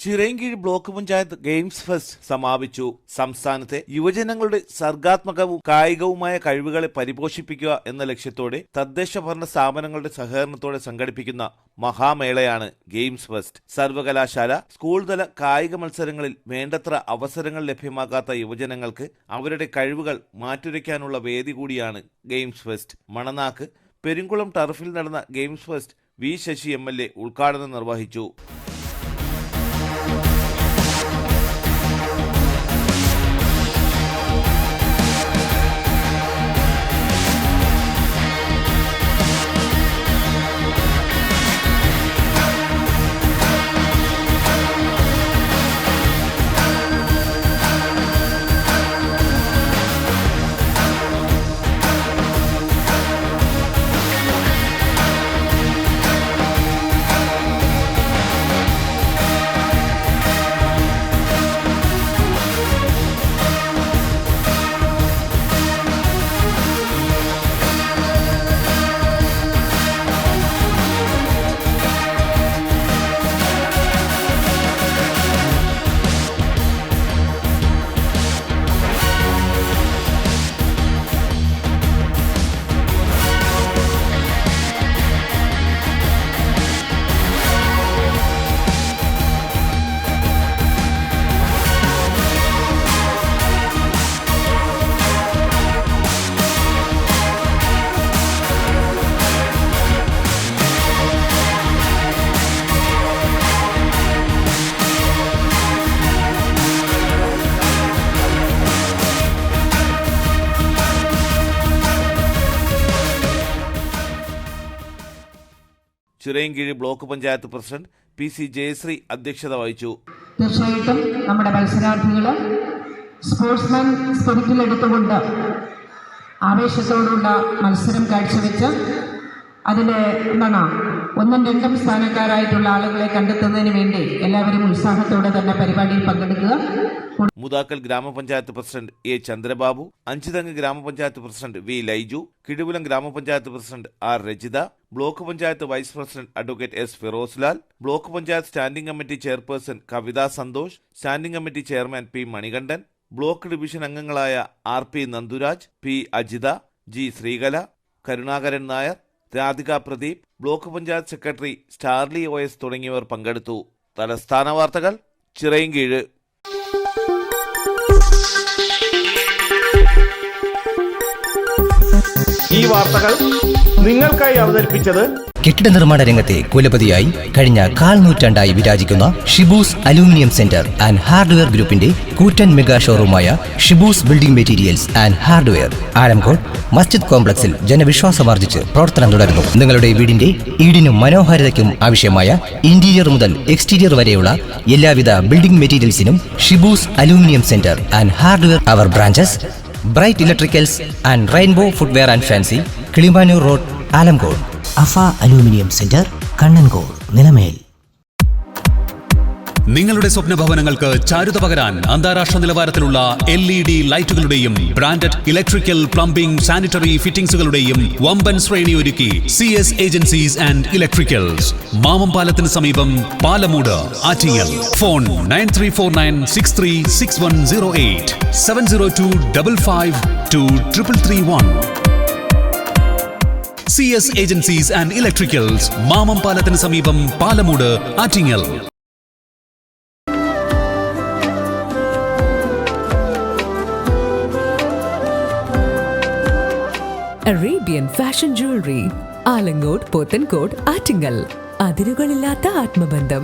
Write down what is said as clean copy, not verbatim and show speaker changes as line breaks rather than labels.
Chirayinkeezhu block panchayat games fest സമാപിച്ചു. സംസ്ഥാനത്തെ യുവജനങ്ങളുടെ സർഗാത്മകവും കായികവുമായ കഴിവുകളെ പരിപോഷിപ്പിക്കുക എന്ന ലക്ഷ്യത്തോടെ തദ്ദേശ ഭരണ സ്ഥാപനങ്ങളുടെ സഹകരണത്തോടെ സംഘടിപ്പിക്കുന്ന മഹാമേളയാണ് ഗെയിംസ് ഫെസ്റ്റ്. സർവകലാശാല സ്കൂൾ തല കായിക മത്സരങ്ങളിൽ വേണ്ടത്ര അവസരങ്ങൾ ലഭ്യമാക്കാത്ത യുവജനങ്ങൾക്ക് അവരുടെ കഴിവുകൾ മാറ്റുരയ്ക്കാനുള്ള വേദി കൂടിയാണ് ഗെയിംസ് ഫെസ്റ്റ്. മണനാക്ക് പെരുങ്കുളം ടർഫിൽ നടന്ന games fest V Sasi MLA ഉദ്ഘാടനം നിർവഹിച്ചു. Chirayinkeezhu block panchayat president PC Jayasree അധ്യക്ഷത വഹിച്ചു.
തീർച്ചയായിട്ടും നമ്മുടെ മത്സരാർത്ഥികൾ സ്പോർട്സ്മാൻ സ്പിരിറ്റിലെടുത്തുകൊണ്ട് ആവേശത്തോടുള്ള മത്സരം കാഴ്ചവെച്ച് അതിൽ ഒന്നും രണ്ടും സ്ഥാനക്കാരായിട്ടുള്ള ആളുകളെ കണ്ടെത്തുന്നതിന് വേണ്ടി എല്ലാവരും ഉത്സാഹത്തോടെ തന്നെ പരിപാടിയിൽ പങ്കെടുക്കുക.
മുതാക്കൽ ഗ്രാമപഞ്ചായത്ത് പ്രസിഡന്റ് A ചന്ദ്രബാബു, അഞ്ചുതങ്ങ് ഗ്രാമപഞ്ചായത്ത് president V Laiju, Kizhukulam gramapanchayat president R Rajitha, block panchayat vice president advocate S Firozlal, block panchayat standing committee chairperson Kavitha Santhosh, standing committee chairman P Manikandan, block division അംഗങ്ങളായ RP Nandhuraj, P Ajitha, G Sreekala, Karunakaran Nair, Radhika Pradeep, block panchayat secretary Starly OS തുടങ്ങിയവർ പങ്കെടുത്തു. തലസ്ഥാന വാർത്തകൾ ചിറയൻകീഴ്.
ഈ വാർത്തകൾ നിങ്ങൾക്കായി അവതരിപ്പിച്ചത്
കെട്ടിട നിർമ്മാണ രംഗത്തെ കുലപതിയായി കഴിഞ്ഞ 1/4 നൂറ്റാണ്ടായി വിരാജിക്കുന്ന Shibu's aluminium centre and hardware ഗ്രൂപ്പിന്റെ കൂറ്റൻ മെഗാ ഷോറൂമായ Shibu's building materials and hardware Alamcode മസ്ജിദ് കോംപ്ലക്സിൽ ജനവിശ്വാസമാർജിച്ച് പ്രവർത്തനം തുടരുന്നു. നിങ്ങളുടെ വീടിന്റെ ഈടിനും മനോഹാരിതയ്ക്കും ആവശ്യമായ ഇന്റീരിയർ മുതൽ എക്സ്റ്റീരിയർ വരെയുള്ള എല്ലാവിധ ബിൽഡിംഗ് മെറ്റീരിയൽസിനും Shibu's aluminium centre and hardware. അവർ branches bright electricals and rainbow footwear and fancy, Kilimanoor road, Alamcode. Afa aluminium centre, Kannankode, Nilamel.
നിങ്ങളുടെ സ്വപ്ന ഭവനങ്ങൾക്ക് ചാരുത പകരാൻ അന്താരാഷ്ട്ര നിലവാരത്തിലുള്ള LED ലൈറ്റുകളുടെയും ബ്രാൻഡഡ് ഇലക്ട്രിക്കൽ, പ്ലംബിംഗ്, സാനിറ്ററി ഫിറ്റിംഗ്സുകളുടെയും വമ്പൻ ശ്രേണി ഒരുക്കി CS ഏജൻസീസ് ആൻഡ് ഇലക്ട്രിക്കൽസ്, മാമംപാലത്തിന് സമീപം, Palamood, Attingal. Phone 9349636108 702552331. CS agencies and electricals, മാമംപാലത്തിന് സമീപം, Palamood, Attingal.
Arabian fashion jewellery, Alangode, Pothencode, Attingal. അതിരുകളില്ലാത്ത ആത്മബന്ധം.